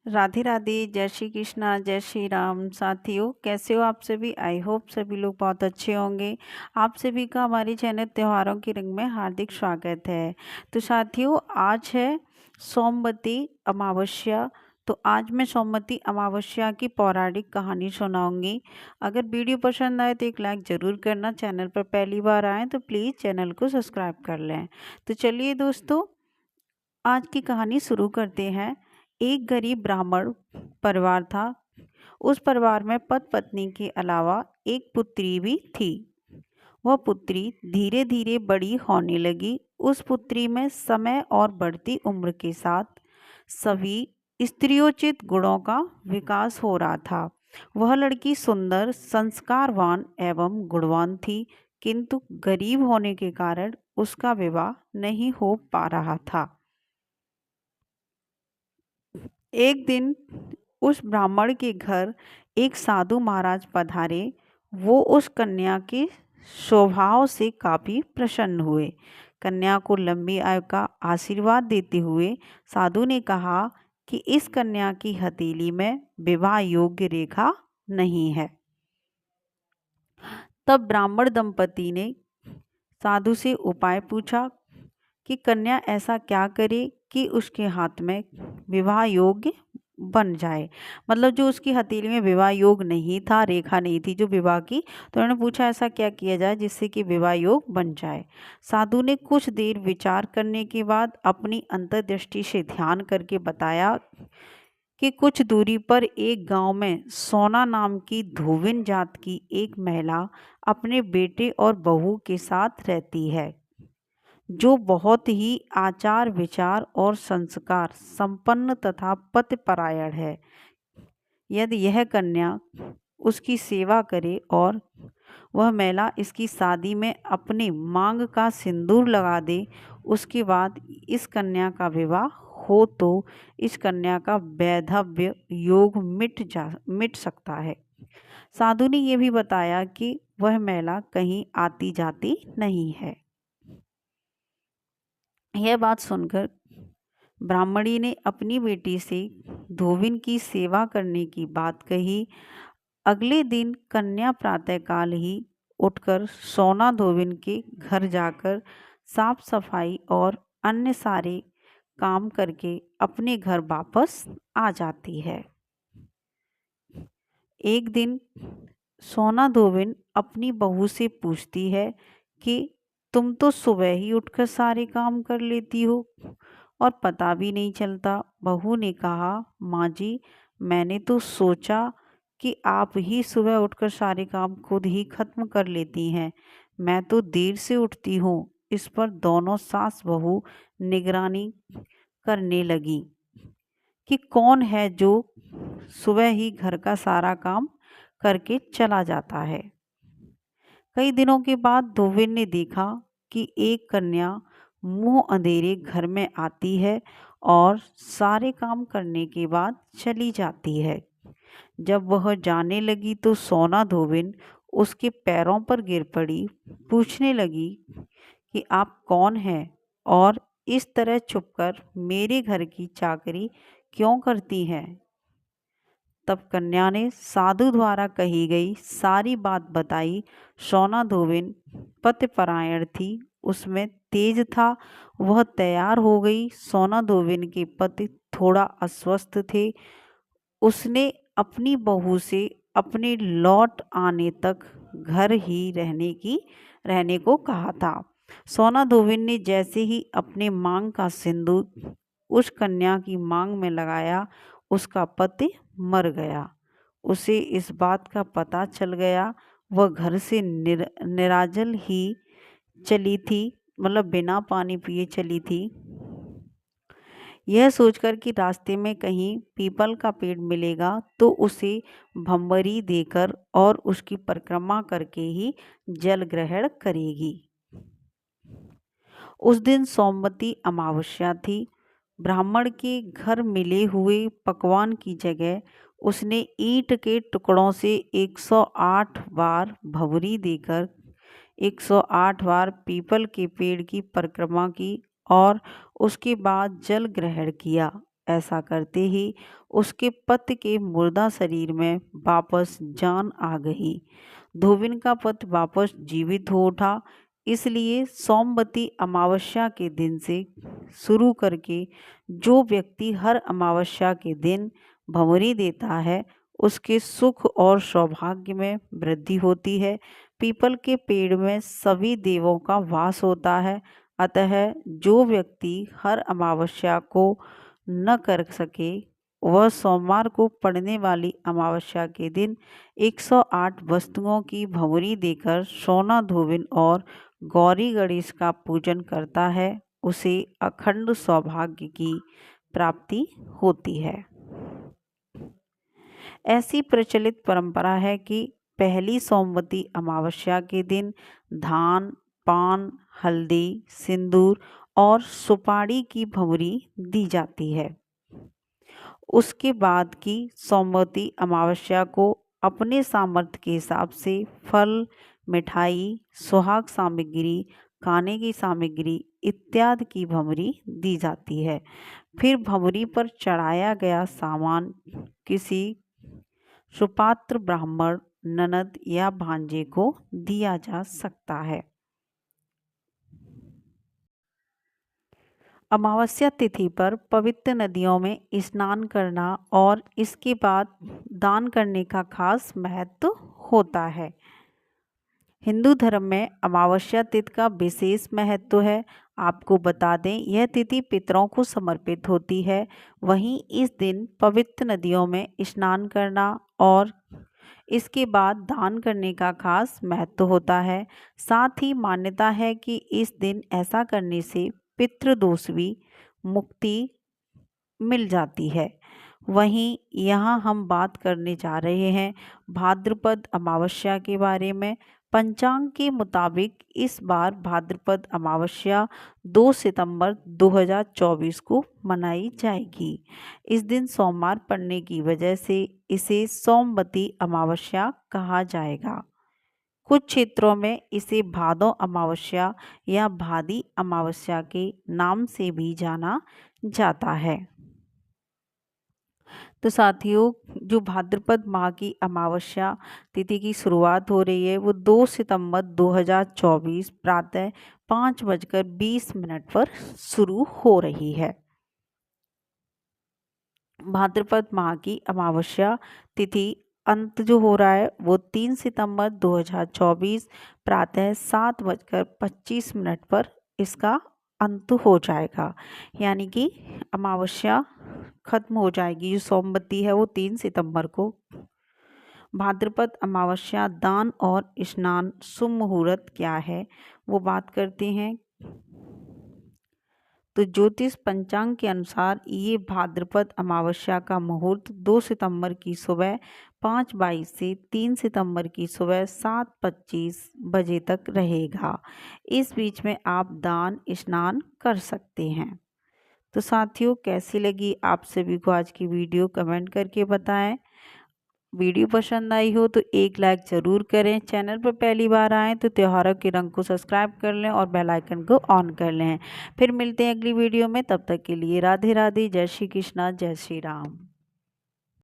राधे राधे, जय श्री कृष्णा, जय श्री राम। साथियों, कैसे हो आप सभी? आई होप सभी लोग बहुत अच्छे होंगे। आप सभी का हमारे चैनल त्योहारों के रंग में हार्दिक स्वागत है। तो साथियों, आज है सोमवती अमावस्या। तो आज मैं सोमवती अमावस्या की पौराणिक कहानी सुनाऊंगी। अगर वीडियो पसंद आए तो एक लाइक ज़रूर करना। चैनल पर पहली बार आएँ तो प्लीज़ चैनल को सब्सक्राइब कर लें। तो चलिए दोस्तों, आज की कहानी शुरू करते हैं। एक गरीब ब्राह्मण परिवार था। उस परिवार में पति पत्नी के अलावा एक पुत्री भी थी। वह पुत्री धीरे धीरे बड़ी होने लगी। उस पुत्री में समय और बढ़ती उम्र के साथ सभी स्त्रियोचित गुणों का विकास हो रहा था। वह लड़की सुंदर, संस्कारवान एवं गुणवान थी, किंतु गरीब होने के कारण उसका विवाह नहीं हो पा रहा था। एक दिन उस ब्राह्मण के घर एक साधु महाराज पधारे। वो उस कन्या के स्वभाव से काफी प्रसन्न हुए। कन्या को लंबी आयु का आशीर्वाद देते हुए साधु ने कहा कि इस कन्या की हथेली में विवाह योग्य रेखा नहीं है। तब ब्राह्मण दंपति ने साधु से उपाय पूछा कि कन्या ऐसा क्या करे कि उसके हाथ में विवाह योग्य बन जाए। मतलब जो उसकी हथेली में विवाह योग नहीं था, रेखा नहीं थी जो विवाह की, तो उन्होंने पूछा ऐसा क्या किया जाए जिससे कि विवाह योग बन जाए। साधु ने कुछ देर विचार करने के बाद अपनी अंतर्दृष्टि से ध्यान करके बताया कि कुछ दूरी पर एक गांव में सोना नाम की धोबिन जात की एक महिला अपने बेटे और बहू के साथ रहती है, जो बहुत ही आचार विचार और संस्कार संपन्न तथा पतिपरायण है। यदि यह कन्या उसकी सेवा करे और वह महिला इसकी शादी में अपने मांग का सिंदूर लगा दे, उसके बाद इस कन्या का विवाह हो तो इस कन्या का वैधव्य योग मिट सकता है। साधु ने यह भी बताया कि वह महिला कहीं आती जाती नहीं है। यह बात सुनकर ब्राह्मणी ने अपनी बेटी से धोबिन की सेवा करने की बात कही। अगले दिन कन्या प्रातःकाल ही उठकर सोना धोबिन के घर जाकर साफ सफाई और अन्य सारे काम करके अपने घर वापस आ जाती है। एक दिन सोना धोबिन अपनी बहू से पूछती है कि तुम तो सुबह ही उठकर सारे काम कर लेती हो और पता भी नहीं चलता। बहू ने कहा, माँ जी, मैंने तो सोचा कि आप ही सुबह उठकर सारे काम खुद ही खत्म कर लेती हैं। मैं तो देर से उठती हूँ। इस पर दोनों सास बहू निगरानी करने लगी कि कौन है जो सुबह ही घर का सारा काम करके चला जाता है। कई दिनों के बाद धोबिन ने देखा कि एक कन्या मुंह अंधेरे घर में आती है और सारे काम करने के बाद चली जाती है। जब वह जाने लगी तो सोना धोबिन उसके पैरों पर गिर पड़ी। पूछने लगी कि आप कौन हैं और इस तरह छुपकर मेरे घर की चाकरी क्यों करती हैं। तब कन्या ने साधु द्वारा कही गई सारी बात बताई। सोना धोबिन पतिपरायण थी, उसमें तेज था। वह तैयार हो गई। सोना धोबिन के पति थोड़ा अस्वस्थ थे। उसने अपनी बहू से अपने लौट आने तक घर ही रहने को कहा था। सोना धोबिन ने जैसे ही अपने मांग का सिंदूर उस कन्या की मांग में लगाया, उसका पति मर गया। उसे इस बात का पता चल गया। वह घर से निराजल ही चली थी, मतलब बिना पानी पिए चली थी। यह सोचकर कि रास्ते में कहीं पीपल का पेड़ मिलेगा तो उसे भंवरी देकर और उसकी परिक्रमा करके ही जल ग्रहण करेगी। उस दिन सोमवती अमावस्या थी। ब्राह्मण के घर मिले हुए पकवान की जगह उसने ईंट के टुकड़ों से 108 बार भंवरी देकर 108 बार पीपल के पेड़ की परिक्रमा की और उसके बाद जल ग्रहण किया। ऐसा करते ही उसके पति के मुर्दा शरीर में वापस जान आ गई। धोबिन का पति वापस जीवित हो उठा। इसलिए सोमवती अमावस्या के दिन से शुरू करके जो व्यक्ति हर अमावस्या के दिन भंवरी देता है उसके सुख और सौभाग्य में वृद्धि होती है। पीपल के पेड़ में सभी देवों का वास होता है, अतः जो व्यक्ति हर अमावस्या को न कर सके वह सोमवार को पड़ने वाली अमावस्या के दिन 108 वस्तुओं की भंवरी देकर सोना धोबिन और गौरी गणेश का पूजन करता है, उसे अखंड सौभाग्य की प्राप्ति होती है। ऐसी प्रचलित परंपरा है कि पहली सोमवती अमावस्या के दिन धान, पान, हल्दी, सिंदूर और सुपारी की भंवरी दी जाती है। उसके बाद की सोमवती अमावस्या को अपने सामर्थ्य के हिसाब से फल, मिठाई, सुहाग सामग्री, खाने की सामग्री इत्यादि की भंवरी दी जाती है। फिर भंवरी पर चढ़ाया गया सामान किसी सुपात्र ब्राह्मण, ननद या भांजे को दिया जा सकता है। अमावस्या तिथि पर पवित्र नदियों में स्नान करना और इसके बाद दान करने का खास महत्व होता है। हिंदू धर्म में अमावस्या तिथि का विशेष महत्व है। आपको बता दें, यह तिथि पितरों को समर्पित होती है। वहीं इस दिन पवित्र नदियों में स्नान करना और इसके बाद दान करने का खास महत्व होता है। साथ ही मान्यता है कि इस दिन ऐसा करने से पितृदोष भी मुक्ति मिल जाती है। वहीं यहाँ हम बात करने जा रहे हैं भाद्रपद अमावस्या के बारे में। पंचांग के मुताबिक इस बार भाद्रपद अमावस्या 2 सितंबर 2024 को मनाई जाएगी। इस दिन सोमवार पड़ने की वजह से इसे सोमवती अमावस्या कहा जाएगा। कुछ क्षेत्रों में इसे भादौ अमावस्या या भादी अमावस्या के नाम से भी जाना जाता है। तो साथियों, जो भाद्रपद माह की अमावस्या तिथि की शुरुआत हो रही है वो 2 सितंबर 2024 प्रातः 5:20 पर शुरू हो रही है। भाद्रपद माह की अमावस्या तिथि अंत जो हो रहा है वो 3 सितंबर 2024 प्रातः 7:25 पर इसका अंत हो जाएगा। यानी कि अमावस्या खत्म हो जाएगी। जो सोमवती है वो 3 सितंबर को। भाद्रपद अमावस्या दान और स्नान शुभ मुहूर्त क्या है वो बात करते हैं। तो ज्योतिष पंचांग के अनुसार ये भाद्रपद अमावस्या का मुहूर्त 2 सितंबर की सुबह 5:22 से 3 सितंबर की सुबह 7:25 बजे तक रहेगा। इस बीच में आप दान स्नान कर सकते हैं। तो साथियों, कैसी लगी आप सभी को आज की वीडियो कमेंट करके बताएं। वीडियो पसंद आई हो तो एक लाइक ज़रूर करें। चैनल पर पहली बार आएँ तो त्योहारों के रंग को सब्सक्राइब कर लें और बेल आइकन को ऑन कर लें। फिर मिलते हैं अगली वीडियो में, तब तक के लिए राधे राधे, जय श्री कृष्णा, जय श्री राम।